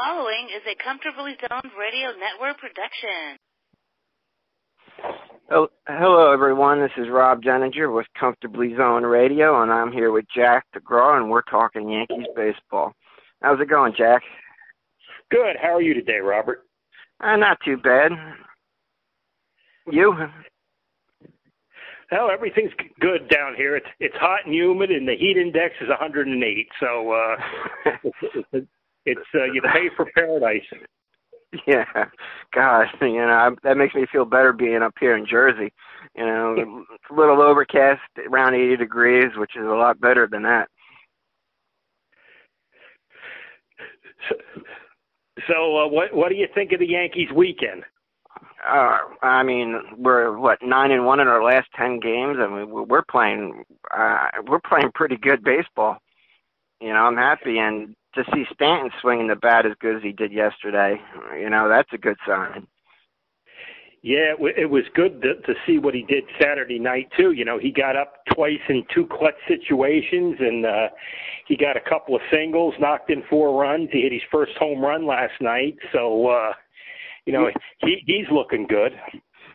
following is a Comfortably Zoned Radio Network production. Oh, hello, everyone. This is Rob Deininger with Comfortably Zoned Radio, and I'm here with Jack Degraw, and we're talking Yankees baseball. How's it going, Jack? Good. How are you today, Robert? Not too bad. You? Well, everything's good down here. It's hot and humid, and the heat index is 108. So it's you pay for paradise. Yeah, gosh, that makes me feel better being up here in Jersey. It's a little overcast, around 80 degrees, which is a lot better than that. So what do you think of the Yankees weekend? We're 9-1 in our last 10 games. I mean, we're playing pretty good baseball. I'm happy, and to see Stanton swinging the bat as good as he did yesterday, that's a good sign. Yeah, it was good to see what he did Saturday night, too. He got up twice in two clutch situations, and he got a couple of singles, knocked in 4 runs. He hit his first home run last night, so, he's looking good.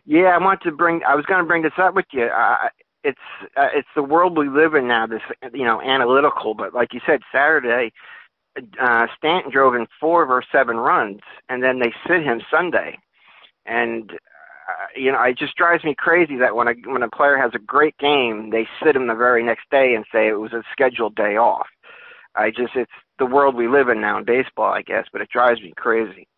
Yeah, I was going to bring this up with you. It's the world we live in now, this, analytical, but like you said, Saturday, Stanton drove in 4 of our 7 runs, and then they sit him Sunday. And, it just drives me crazy that when a player has a great game, they sit him the very next day and say it was a scheduled day off. It's the world we live in now in baseball, I guess, but it drives me crazy.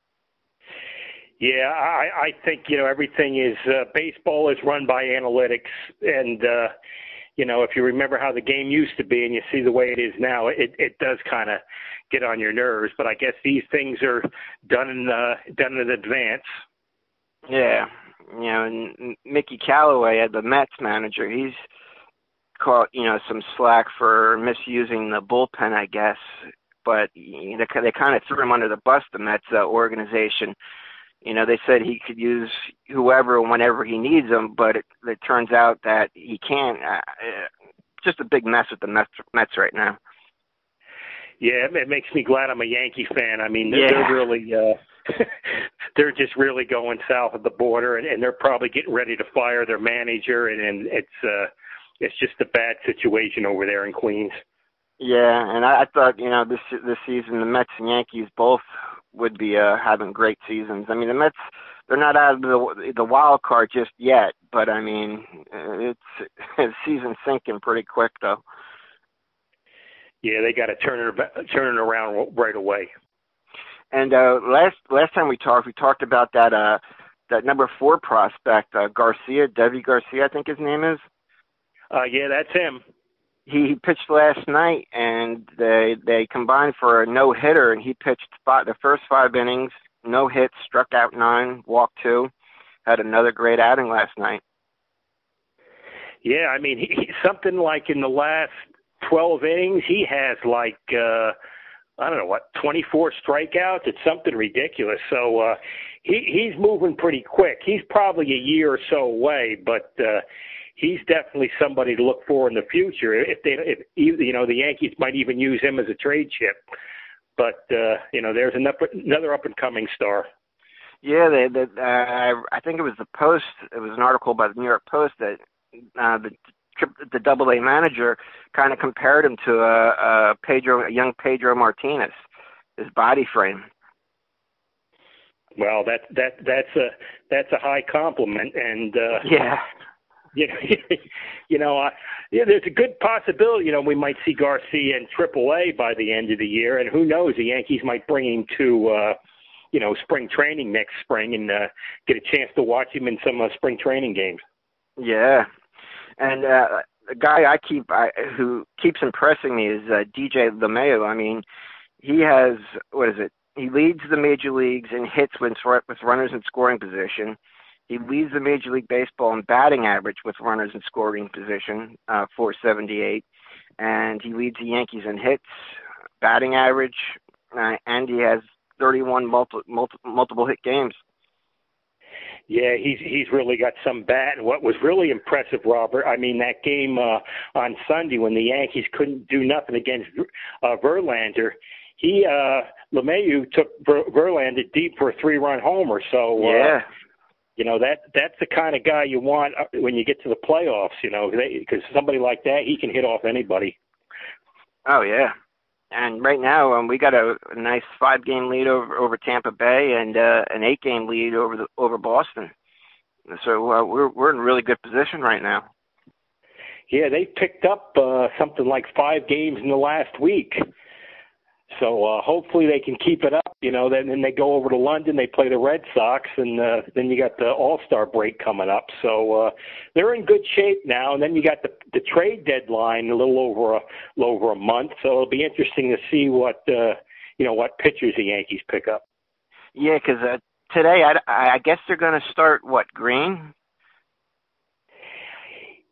Yeah, I think, everything is, baseball is run by analytics, and, if you remember how the game used to be and you see the way it is now, it does kind of get on your nerves, but I guess these things are done in advance. Yeah, and Mickey Callaway, the Mets manager, he's caught, some slack for misusing the bullpen, I guess, but they kind of threw him under the bus, the Mets organization. They said he could use whoever whenever he needs them, but it turns out that he can't. Just a big mess with the Mets right now. Yeah, it makes me glad I'm a Yankee fan. I mean, yeah. They're really, they're just really going south of the border, and they're probably getting ready to fire their manager, and it's just a bad situation over there in Queens. Yeah, and I thought, this season the Mets and Yankees both would be having great seasons. I mean, the Mets, they're not out of the wild card just yet, but I mean, it's season sinking pretty quick though. Yeah, they got to turn it around right away. And last time we talked about that number 4 prospect, Garcia, Devi Garcia, I think his name is. Yeah, that's him. He pitched last night, and they combined for a no-hitter, and he pitched the first 5 innings, no hits, struck out 9, walked 2, had another great outing last night. Yeah, I mean, he something like in the last 12 innings, he has 24 strikeouts. It's something ridiculous. So he's moving pretty quick. He's probably a year or so away, but he's definitely somebody to look for in the future. If the Yankees might even use him as a trade chip. But there's another up and coming star. Yeah, I think it was the Post. It was an article by the New York Post that the Double-A manager kind of compared him to a young Pedro Martinez, his body frame. Well, that's a high compliment, and yeah. There's a good possibility, we might see Garcia in AAA by the end of the year, and who knows, the Yankees might bring him to, spring training next spring and get a chance to watch him in some spring training games. Yeah, and the guy who keeps impressing me is DJ LeMaheiu. I mean, he has, he leads the major leagues in hits with runners in scoring position. He leads the Major League Baseball in batting average with runners in scoring position, 478. And he leads the Yankees in hits, batting average, and he has 31 multiple hit games. Yeah, he's really got some bat. And what was really impressive, Robert, I mean, that game on Sunday when the Yankees couldn't do nothing against Verlander, LeMaheiu took Verlander deep for a 3-run homer. So yeah. That's the kind of guy you want when you get to the playoffs. Because somebody like that, he can hit off anybody. Oh yeah. And right now, we got a nice 5-game lead over Tampa Bay and an 8-game lead over Boston. So we're in a really good position right now. Yeah, they picked up something like 5 games in the last week. So hopefully they can keep it up. Then they go over to London, they play the Red Sox, and then you got the All-Star break coming up. So they're in good shape now. And then you got the trade deadline a little over a month. So it'll be interesting to see what pitchers the Yankees pick up. Yeah, because today I guess they're going to start Green.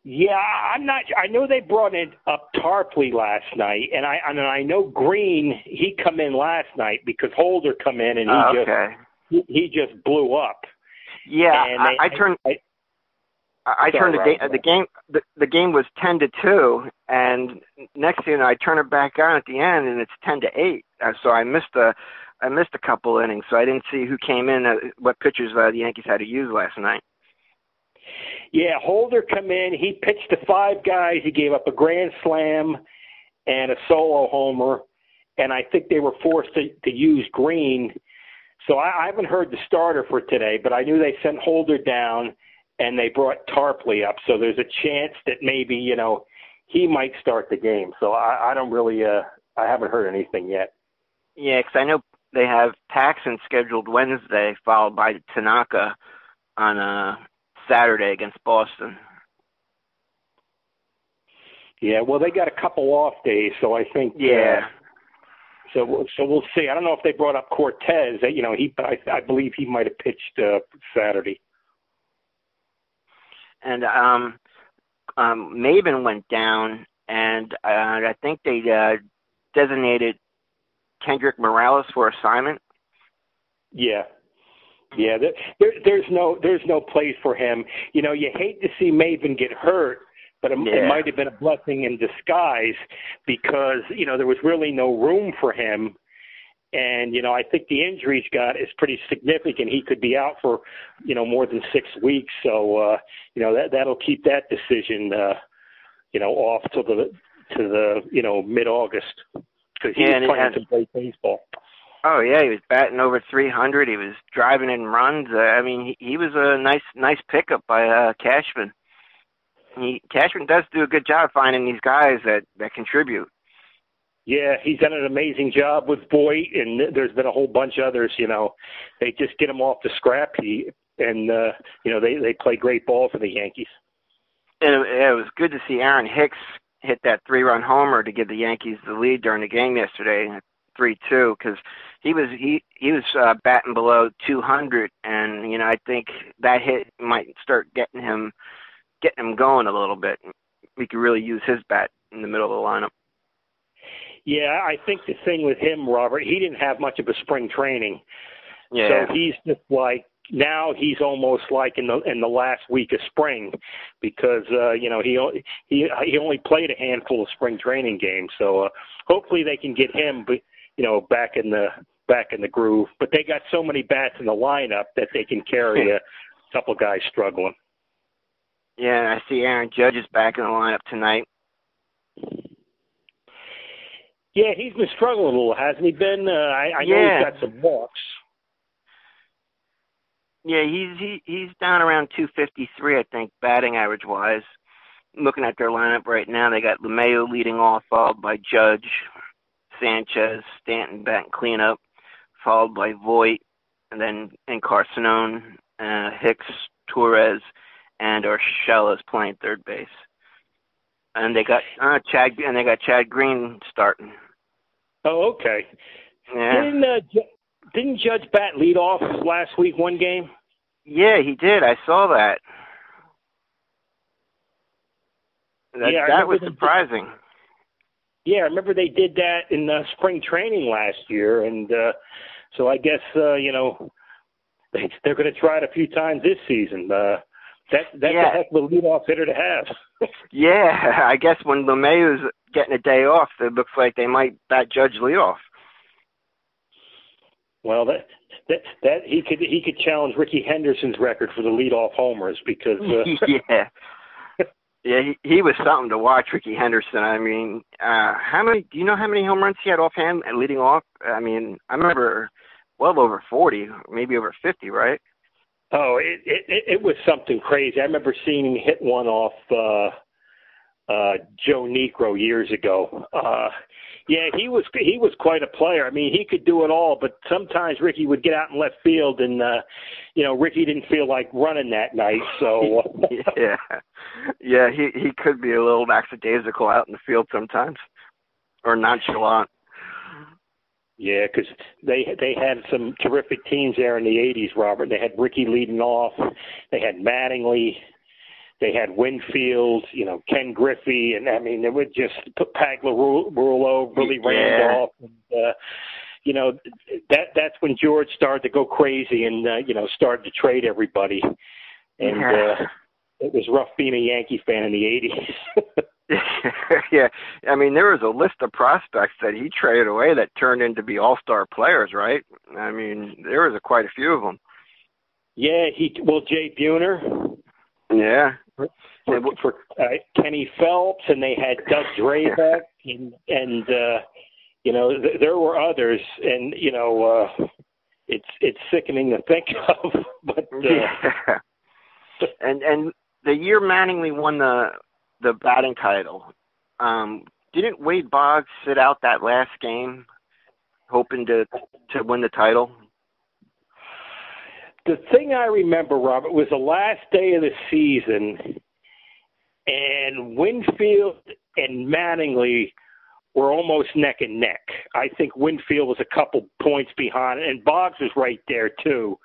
Yeah, I'm not. I know they brought in up Tarpley last night, and I know Green. He come in last night because Holder come in and he just blew up. Yeah, I turned the game. The game was 10-2, and next thing I turn it back on at the end, and it's 10-8. So I missed a couple innings, so I didn't see who came in, what pitchers the Yankees had to use last night. Yeah, Holder come in. He pitched to 5 guys. He gave up a grand slam and a solo homer, and I think they were forced to use Green. So I haven't heard the starter for today, but I knew they sent Holder down, and they brought Tarpley up. So there's a chance that maybe, he might start the game. So I don't really I haven't heard anything yet. Yeah, because I know they have Paxton scheduled Wednesday, followed by Tanaka on Saturday against Boston. Yeah, well, they got a couple off days, so I think. Yeah. So we'll see. I don't know if they brought up Cortez. I believe he might have pitched Saturday. And Maben went down, and I think they designated Kendrick Morales for assignment. Yeah. Yeah, there's no place for him. You hate to see Maven get hurt, but it might have been a blessing in disguise because, there was really no room for him. And, I think the injury he's got is pretty significant. He could be out for, more than 6 weeks. So, that'll keep that decision, off to the mid-August because he's playing some great baseball. Oh yeah, he was batting over 300. He was driving in runs. He was a nice pickup by Cashman. Cashman does do a good job finding these guys that contribute. Yeah, he's done an amazing job with Voit, and there's been a whole bunch of others. They just get them off the scrap heap, and they play great ball for the Yankees. And it was good to see Aaron Hicks hit that 3-run homer to give the Yankees the lead during the game yesterday. 3-2 because he was batting below 200, and I think that hit might start getting him going a little bit. We could really use his bat in the middle of the lineup. Yeah, I think the thing with him, Robert, he didn't have much of a spring training. Yeah. So he's just like now he's almost like in the last week of spring because he only played a handful of spring training games. So hopefully they can get him back in the groove. But they got so many bats in the lineup that they can carry a couple guys struggling. Yeah, I see Aaron Judge is back in the lineup tonight. Yeah, he's been struggling a little, hasn't he been? I know he's got some walks. Yeah, he's down around 253, I think, batting average wise. Looking at their lineup right now, they got LeMaheiu leading off, followed by Judge, Sanchez, Stanton batting cleanup, followed by Voit, and then Encarnacion, Hicks, Torres, and Urshela is playing third base. And they got Chad Green starting. Oh, okay. Yeah. Didn't Judge bat lead off last week, one game? Yeah, he did. I saw that. That was surprising. Yeah, I remember they did that in spring training last year, and so I guess they're going to try it a few times this season. That's a heck of a leadoff hitter to have. Yeah, I guess when LeMaheu's getting a day off, it looks like they might bat Judge leadoff. Well, that he could challenge Ricky Henderson's record for the leadoff homers because yeah. Yeah, he was something to watch, Ricky Henderson. I mean, do you know how many home runs he had offhand and leading off? I mean, I remember well over 40, maybe over 50, right? Oh, it was something crazy. I remember seeing him hit one off Joe Negro years ago. Yeah, he was quite a player. I mean, he could do it all, but sometimes Ricky would get out in left field, and Ricky didn't feel like running that night. So yeah, he could be a little lackadaisical out in the field sometimes, or nonchalant. Yeah, because they had some terrific teams there in the '80s, Robert. They had Ricky leading off. They had Mattingly. They had Winfield, Ken Griffey, and I mean, they would just put Paglarulo, Willie Randolph. And, that's when George started to go crazy and, started to trade everybody. And it was rough being a Yankee fan in the 80s. Yeah. I mean, there was a list of prospects that he traded away that turned into be all-star players, right? I mean, there was quite a few of them. Yeah, Jay Buhner. Yeah. For Kenny Phelps, and they had Doug Drabek, and there were others, and it's sickening to think of. But and the year Mattingly won the batting title, didn't Wade Boggs sit out that last game, hoping to win the title? The thing I remember, Robert, was the last day of the season, and Winfield and Mattingly were almost neck and neck. I think Winfield was a couple points behind, and Boggs was right there too.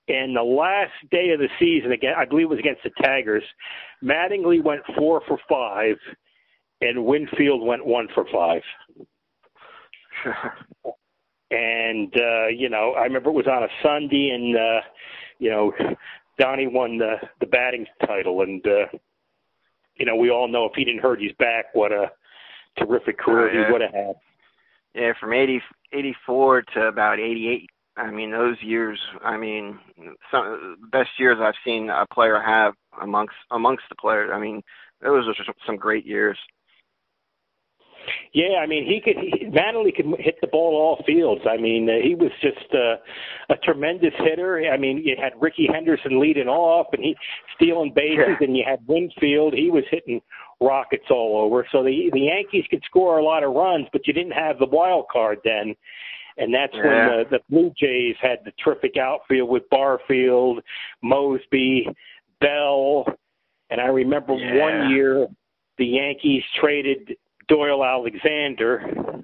And the last day of the season, again, I believe it was against the Tigers, Mattingly went 4 for 5, and Winfield went 1 for 5. And, I remember it was on a Sunday, and, Donnie won the batting title. And, we all know if he didn't hurt his back, what a terrific career he would have had. Yeah, from 84 to about 88. I mean, those years, some of the best years I've seen a player have amongst the players. I mean, those were some great years. Yeah, I mean, Mattingly could hit the ball all fields. I mean, he was just a tremendous hitter. I mean, you had Ricky Henderson leading off, and he stealing bases, and you had Winfield. He was hitting rockets all over. So the Yankees could score a lot of runs, but you didn't have the wild card then. And that's when the Blue Jays had the terrific outfield with Barfield, Mosby, Bell. And I remember one year the Yankees traded Doyle Alexander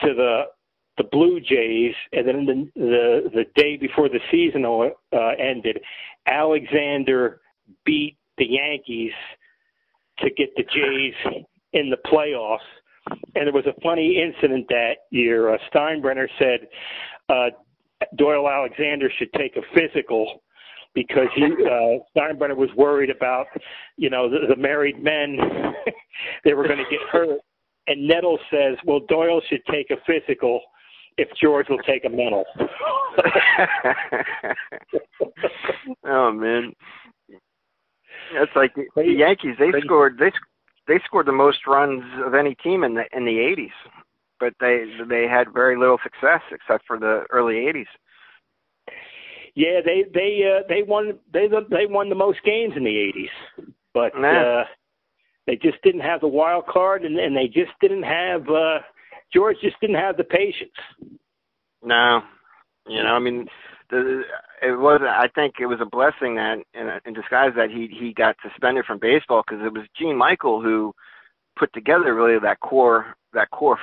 to the Blue Jays, and then the day before the season ended, Alexander beat the Yankees to get the Jays in the playoffs. And there was a funny incident that year. Steinbrenner said Doyle Alexander should take a physical because Steinbrenner was worried about, the married men. They were going to get hurt. And Nettles says, well, Doyle should take a physical if George will take a mental. Oh, man. That's like the Yankees. They scored the most runs of any team in the 80s, but they had very little success except for the early 80s. Yeah, they won the most games in the 80s, but they just didn't have the wild card, and they just didn't have George just didn't have the patience. No, I think it was a blessing that in disguise that he got suspended from baseball, because it was Gene Michael who put together really that core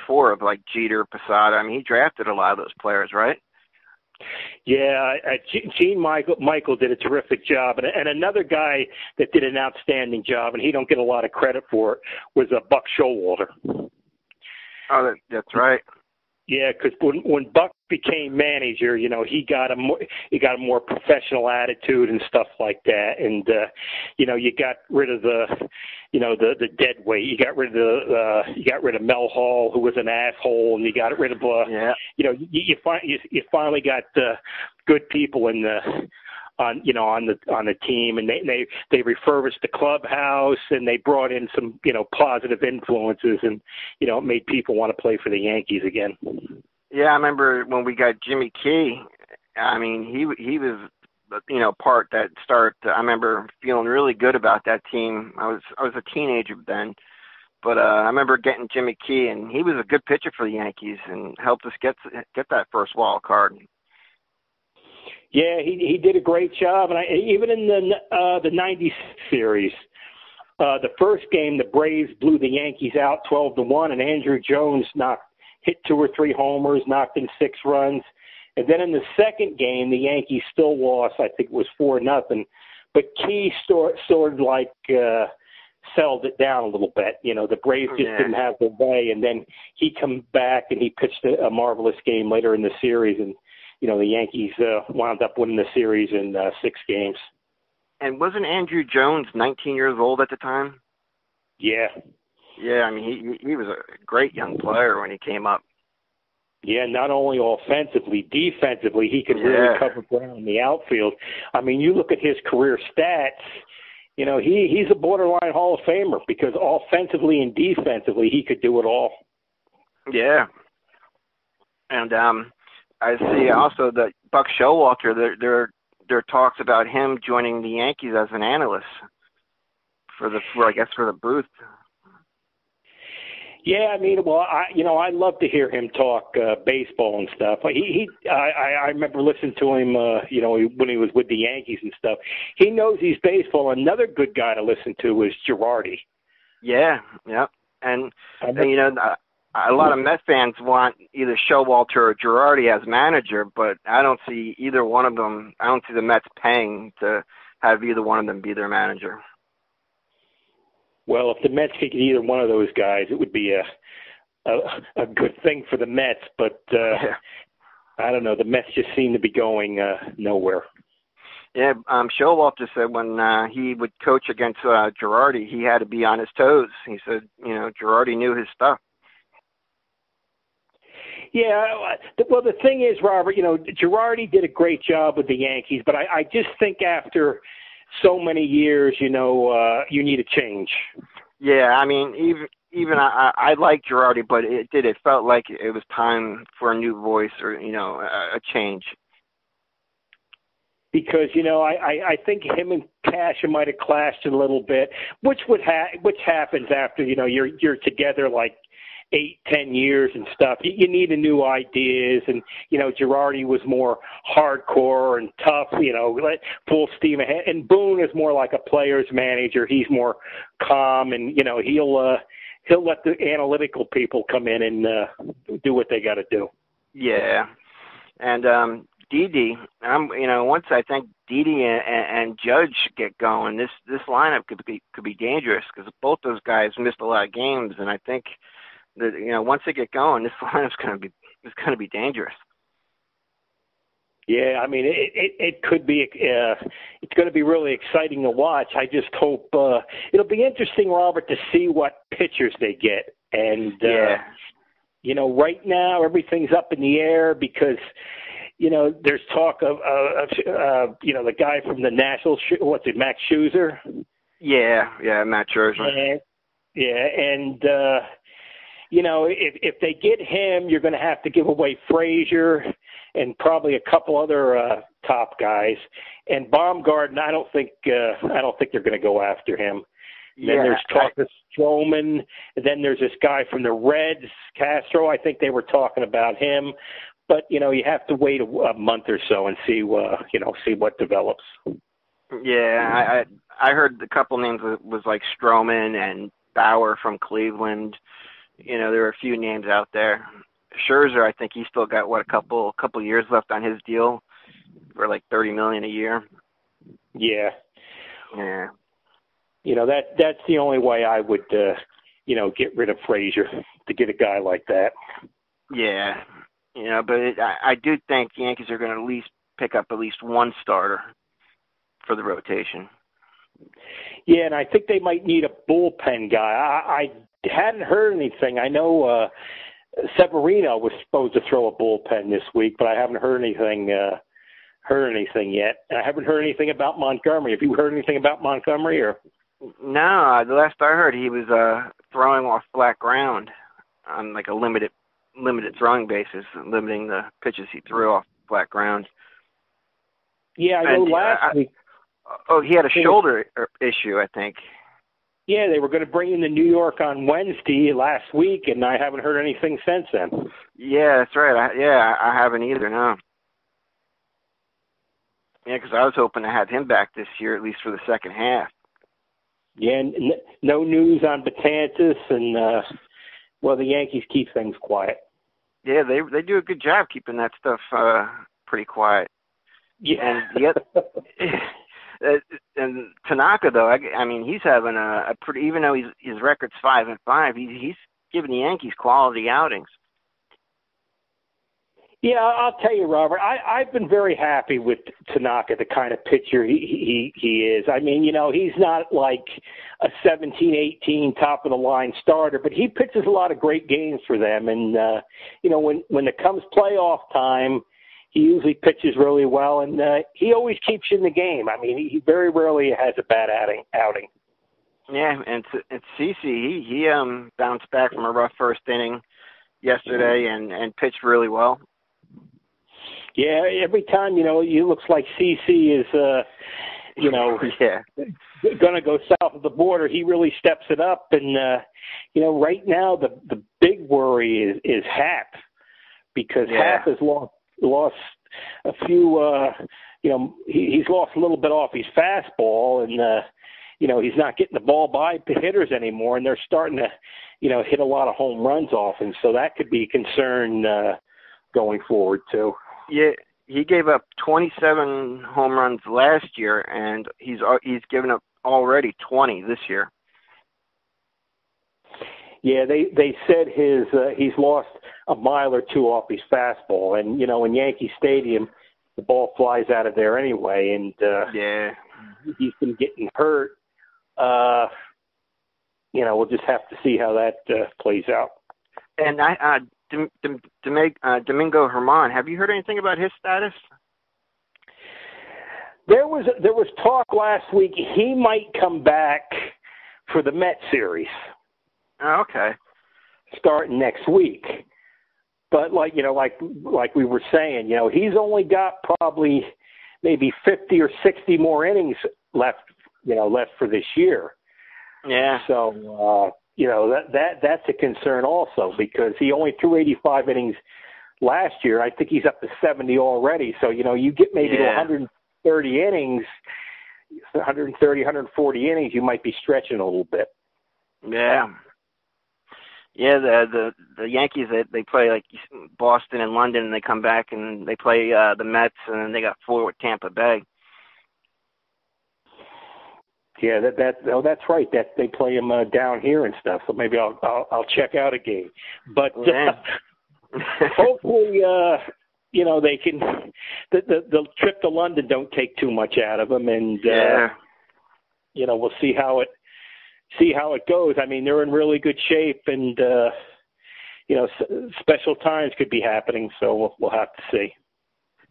four of like Jeter, Posada. I mean, he drafted a lot of those players, right? Yeah, Gene Michael did a terrific job, and another guy that did an outstanding job, and he don't get a lot of credit for it, was Buck Showalter. Oh, that's right. Yeah, because when Buck became manager, he got a more professional attitude and stuff like that, and you got rid of the dead weight. You got rid of Mel Hall, who was an asshole, and you got rid of you finally got good people in on the team, and they refurbished the clubhouse, and they brought in some positive influences, and it made people want to play for the Yankees again. Yeah, I remember when we got Jimmy Key. I mean, he was part that start. I remember feeling really good about that team. I was a teenager then, but I remember getting Jimmy Key, and he was a good pitcher for the Yankees and helped us get that first wild card. Yeah, he did a great job, and even in the '96 series, the first game the Braves blew the Yankees out 12-1, and Andrew Jones hit 2 or 3 homers, knocked in 6 runs, and then in the second game the Yankees still lost. I think it was 4-0, but Key sort of like settled it down a little bit. The Braves just didn't have their way, and then he come back and he pitched a marvelous game later in the series, and the Yankees wound up winning the series in 6 games. And wasn't Andrew Jones 19 years old at the time? Yeah. Yeah, I mean, he was a great young player when he came up. Yeah, not only offensively, defensively, he could really cover ground in the outfield. I mean, you look at his career stats, he's a borderline Hall of Famer because offensively and defensively, he could do it all. Yeah. And I see also that Buck Showalter, there are talks about him joining the Yankees as an analyst for the booth. Yeah, I mean, well, I love to hear him talk baseball and stuff. I remember listening to him, when he was with the Yankees and stuff. He knows his baseball. Another good guy to listen to is Girardi. Yeah, and a lot of Met fans want either Showalter or Girardi as manager, but I don't see either one of them. I don't see the Mets paying to have either one of them be their manager. Well, if the Mets could get either one of those guys, it would be a good thing for the Mets. But I don't know. The Mets just seem to be going nowhere. Yeah, Showalter said when he would coach against Girardi, he had to be on his toes. He said, Girardi knew his stuff. Yeah, well, the thing is, Robert, Girardi did a great job with the Yankees, but I just think after so many years, you need a change. Yeah, I mean, even I like Girardi, but it felt like it was time for a new voice or, a change. Because, I think him and Casher might have clashed a little bit, which happens after, you're together like 8-10 years and stuff. You need a new ideas, and Girardi was more hardcore and tough, full steam ahead. And Boone is more like a player's manager. He's more calm, and he'll let the analytical people come in and do what they got to do. Yeah, and Didi, once I think Didi and Judge get going, this lineup could be dangerous because both those guys missed a lot of games, and I think that once they get going, this lineup's going to be dangerous. Yeah, I mean it could be. It's going to be really exciting to watch. I just hope it'll be interesting, Robert, to see what pitchers they get. And right now everything's up in the air because there's talk of the guy from the Nationals. What's it, Max Scherzer? Yeah, Matt Scherzer. And if they get him, you're going to have to give away Frazier and probably a couple other top guys. And Baumgarten, I don't think they're going to go after him. Then there's talk of Stroman. And then there's this guy from the Reds, Castro. I think they were talking about him. But you have to wait a month or so and see what develops. Yeah, I heard a couple names was like Stroman and Bauer from Cleveland. There are a few names out there. Scherzer, I think he's still got a couple years left on his deal for like $30 million a year. Yeah. That's the only way I would get rid of Frazier, to get a guy like that. Yeah. But I do think the Yankees are going to at least pick up at least one starter for the rotation. Yeah, and I think they might need a bullpen guy. I hadn't heard anything. I know Severino was supposed to throw a bullpen this week, but I haven't heard anything yet. And I haven't heard anything about Montgomery. Have you heard anything about Montgomery? Or no, the last I heard, he was throwing off flat ground on like a limited throwing basis, limiting the pitches he threw off flat ground. Yeah, I know last week. Oh, he had a shoulder issue, I think. Yeah, they were going to bring him to New York on Wednesday last week, and I haven't heard anything since then. Yeah, that's right. I haven't either, no. Yeah, because I was hoping to have him back this year, at least for the second half. Yeah, no news on Betances, and, the Yankees keep things quiet. Yeah, they do a good job keeping that stuff pretty quiet. Yeah. And Tanaka, though, I mean, he's having a pretty, even though his record's 5-5, he's giving the Yankees quality outings. Yeah, I'll tell you, Robert, I've been very happy with Tanaka, the kind of pitcher he is. I mean, he's not like a 17-18 top-of-the-line starter, but he pitches a lot of great games for them. And, when it comes playoff time, he usually pitches really well, and he always keeps you in the game. I mean, he very rarely has a bad outing. Yeah, and CeCe, he bounced back from a rough first inning yesterday and pitched really well. Yeah, every time, it looks like CeCe is, going to go south of the border. He really steps it up. And, right now the big worry is Happ, because Happ has lost a few, he's lost a little bit off his fastball, and, he's not getting the ball by hitters anymore, and they're starting to, hit a lot of home runs off him. So that could be a concern going forward, too. Yeah, he gave up 27 home runs last year, and he's given up already 20 this year. Yeah, they said he's lost a mile or two off his fastball, and in Yankee Stadium, the ball flies out of there anyway, and he's been getting hurt. We'll just have to see how that plays out. And Domingo Germán, have you heard anything about his status? There was talk last week he might come back for the Mets series. Oh, okay. Starting next week. But like we were saying, he's only got probably maybe 50 or 60 more innings left for this year. Yeah. So that's a concern also, because he only threw 85 innings last year. I think he's up to 70 already. So, you get maybe to 130 innings, 140 innings, you might be stretching a little bit. Yeah. Yeah, the Yankees, they play like Boston and London, and they come back and they play the Mets, and then they got 4 with Tampa Bay. Yeah, that's right. That they play them down here and stuff. So maybe I'll check out a game. But hopefully, they can. The trip to London don't take too much out of them, and we'll see how it goes. I mean, they're in really good shape, and special times could be happening. So we'll have to see.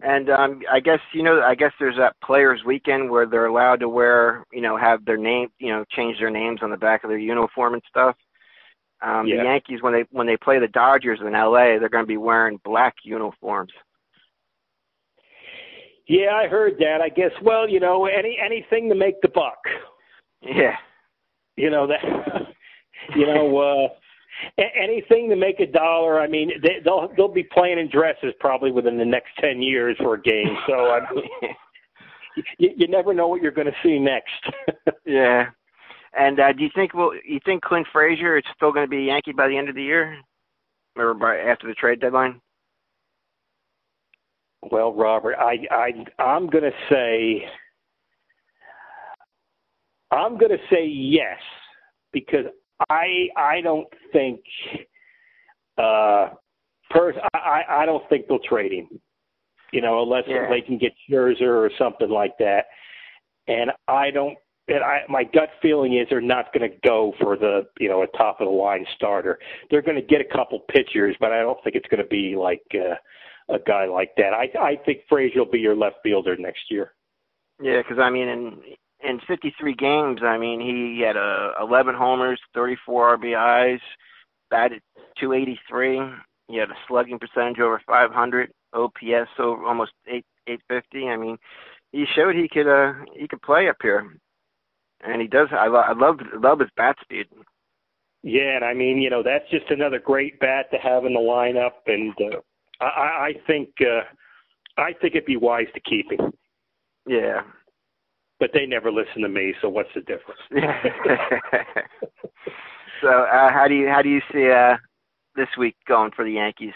And I guess there's that Players Weekend where they're allowed to wear, have their name, change their names on the back of their uniform and stuff. The Yankees, when they play the Dodgers in LA, they're going to be wearing black uniforms. Yeah, I heard that. I guess, anything to make the buck. Yeah. Anything to make $1. I mean, they'll be playing in dresses probably within the next 10 years for a game. So you never know what you're going to see next. Yeah. And do you think Clint Frazier is still going to be a Yankee by the end of the year, or after the trade deadline? Well, Robert, I'm going to say yes, because I don't think I don't think they'll trade him, unless they can get Scherzer or something like that. And my gut feeling is they're not going to go for a top of the line starter. They're going to get a couple pitchers, but I don't think it's going to be like a guy like that. I think Frazier will be your left fielder next year. Yeah, because in 53 games, he had 11 homers, 34 RBIs, batted .283. He had a slugging percentage over 500, OPS over almost 850. He showed he could play up here, and he does. I love his bat speed. Yeah, and that's just another great bat to have in the lineup, and I think it'd be wise to keep him. Yeah. But they never listen to me, so what's the difference? So how do you see this week going for the Yankees?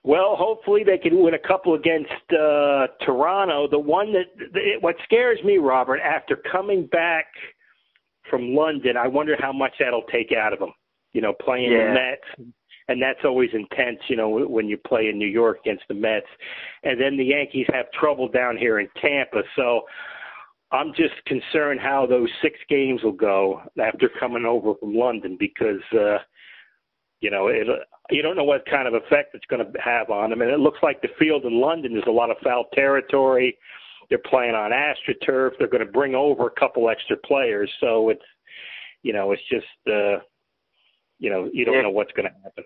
Well, hopefully they can win a couple against Toronto. The one what scares me, Robert, after coming back from London, I wonder how much that'll take out of them. Playing the Mets. And that's always intense, when you play in New York against the Mets. And then the Yankees have trouble down here in Tampa. So I'm just concerned how those 6 games will go after coming over from London because, you don't know what kind of effect it's going to have on them. And it looks like the field in London is a lot of foul territory. They're playing on AstroTurf. They're going to bring over a couple extra players. So it's, it's just, you don't know what's going to happen.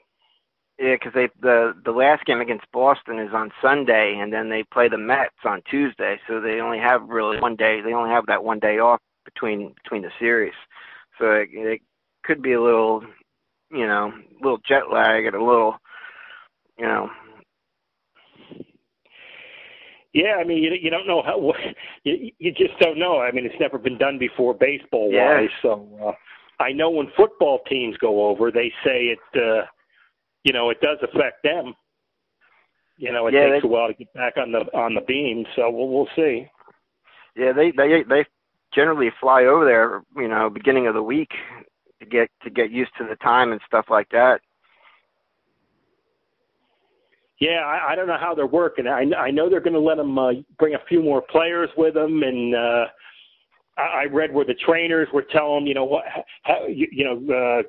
Yeah, because the last game against Boston is on Sunday, and then they play the Mets on Tuesday. So they only have really 1 day. They only have that 1 day off between the series. So it could be a little, little jet lag and a little, Yeah, you don't know how. You just don't know. It's never been done before baseball-wise. Yeah. So I know when football teams go over, they say it. It does affect them. It takes a while to get back on the beam, so we'll see. Yeah, they generally fly over there, beginning of the week to get used to the time and stuff like that. Yeah, I don't know how they're working. I know they're going to let them bring a few more players with them, and I read where the trainers were telling them,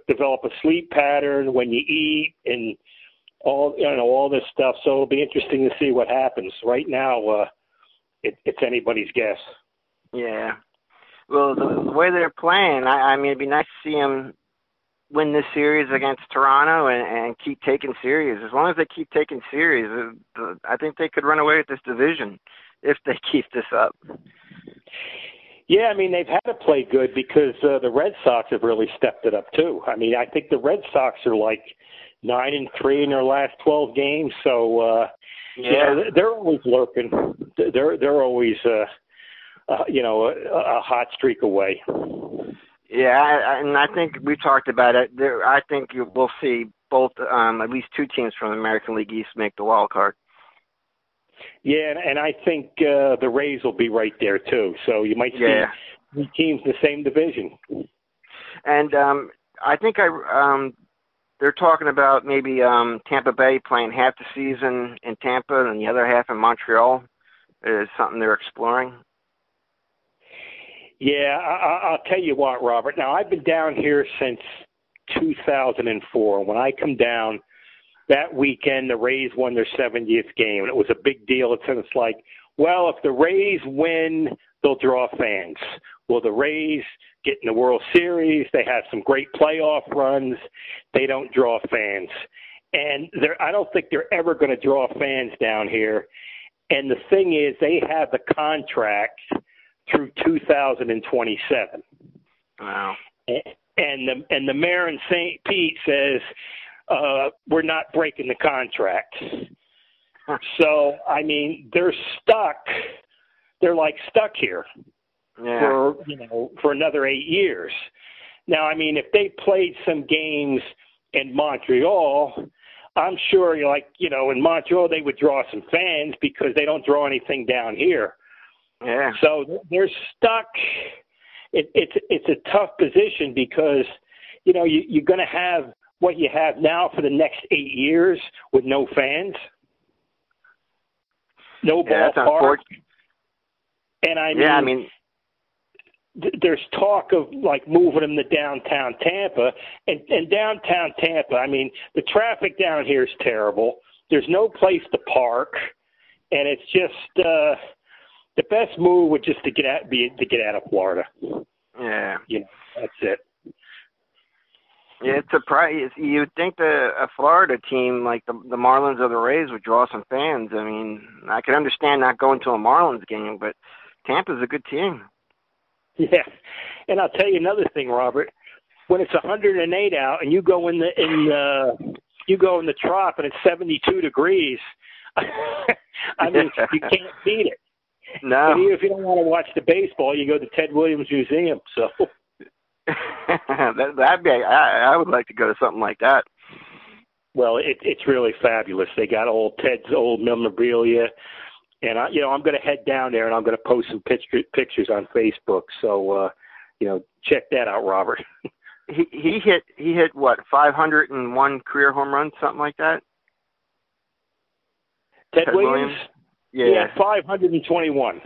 develop a sleep pattern when you eat and all this stuff. So it'll be interesting to see what happens. Right now, it's anybody's guess. Yeah. Well, the way they're playing, it'd be nice to see them win this series against Toronto and keep taking series. As long as they keep taking series, I think they could run away with this division if they keep this up. Yeah, they've had to play good because the Red Sox have really stepped it up too. I think the Red Sox are like 9-3 in their last 12 games. So, they're always lurking. They're always, a hot streak away. Yeah, and I think we talked about it. I think we'll see both, at least 2 teams from the American League East make the wild card. Yeah, and I think the Rays will be right there too. So you might see 3 teams in the same division. And I think they're talking about maybe Tampa Bay playing half the season in Tampa and the other half in Montreal. Is something they're exploring. Yeah, I'll tell you what, Robert. Now, I've been down here since 2004. When I come down, that weekend, the Rays won their 70th game, and it was a big deal. It's like, well, if the Rays win, they'll draw fans. Well, the Rays get in the World Series. They have some great playoff runs. They don't draw fans. And I don't think they're ever going to draw fans down here. And the thing is, they have the contract through 2027. Wow. And the mayor in St. Pete says, we're not breaking the contract. So, they're stuck. They're like stuck here for another 8 years. Now, if they played some games in Montreal, I'm sure in Montreal they would draw some fans because they don't draw anything down here. Yeah. So they're stuck. It's a tough position because, you're going to have what you have now for the next 8 years with no fans, no ballpark. And I mean, there's talk of like moving them to downtown Tampa, and downtown Tampa. I mean, the traffic down here is terrible. There's no place to park, and it's just the best move would just to get out of Florida. Yeah, that's it. Yeah, it's surprising. You'd think a Florida team like the Marlins or the Rays would draw some fans. I mean, I can understand not going to a Marlins game, but Tampa's a good team. Yeah, and I'll tell you another thing, Robert. When it's 108 out and you go in the trop and it's 72 degrees, I mean, you can't beat it. No. And even if you don't want to watch the baseball, you go to Ted Williams Museum. So I would like to go to something like that. Well, it's really fabulous. They got Ted's old memorabilia. And I'm going to head down there, and I'm going to post some pictures on Facebook. So, check that out, Robert. He hit what, 501 career home runs, something like that. Ted Williams? Yeah, 521.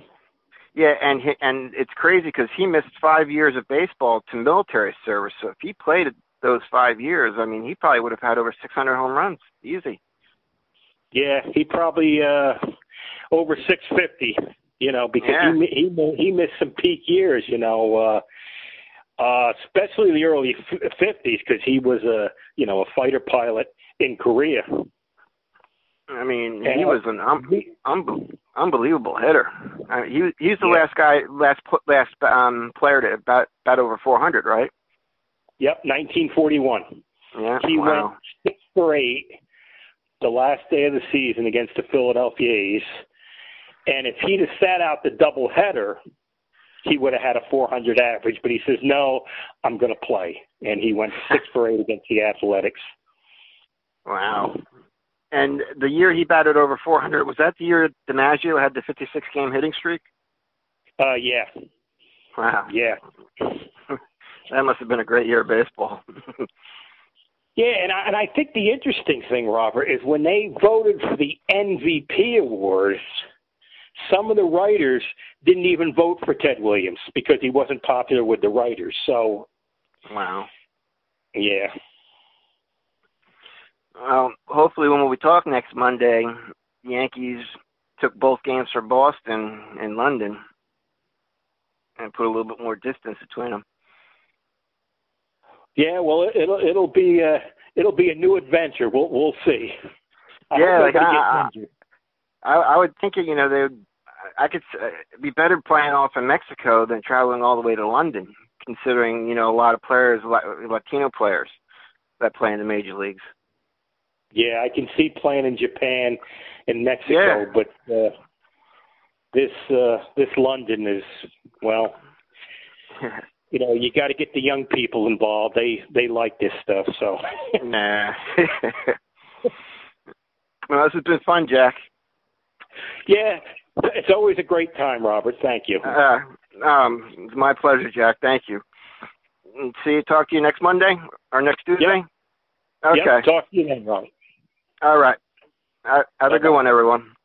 Yeah, and it's crazy because he missed 5 years of baseball to military service. So if he played those 5 years, I mean, he probably would have had over 600 home runs, easy. Yeah, he probably. Over 650, because he missed some peak years, especially the early 50s, because he was a fighter pilot in Korea. I mean, he was an unbelievable hitter. He's the last player to bat over 400, right? Yep, 1941. Yeah, he went 6 for 8 the last day of the season against the Philadelphia A's. And if he'd have sat out the doubleheader, he would have had a 400 average. But he says, no, I'm going to play. And he went 6 for 8 against the Athletics. Wow. And the year he batted over 400, was that the year DiMaggio had the 56-game hitting streak? Yeah. Wow. Yeah. That must have been a great year of baseball. Yeah, and I think the interesting thing, Robert, is when they voted for the MVP awards, some of the writers didn't even vote for Ted Williams because he wasn't popular with the writers. So, wow. Yeah. Well, hopefully when we talk next Monday, the Yankees took both games for Boston in London and put a little bit more distance between them. Yeah, well, it'll be a new adventure. We'll see. I would think I could be better playing off in Mexico than traveling all the way to London, considering a lot of players, Latino players, that play in the major leagues. Yeah, I can see playing in Japan and Mexico, but this London is, well. You got to get the young people involved. They like this stuff, so. Nah. Well, this has been fun, Jack. Yeah, it's always a great time, Robert. Thank you. It's my pleasure, Jack. Thank you. Talk to you next Monday or next Tuesday? Yep. Okay. Yep, talk to you then, Robert. All right. Have a good one, everyone.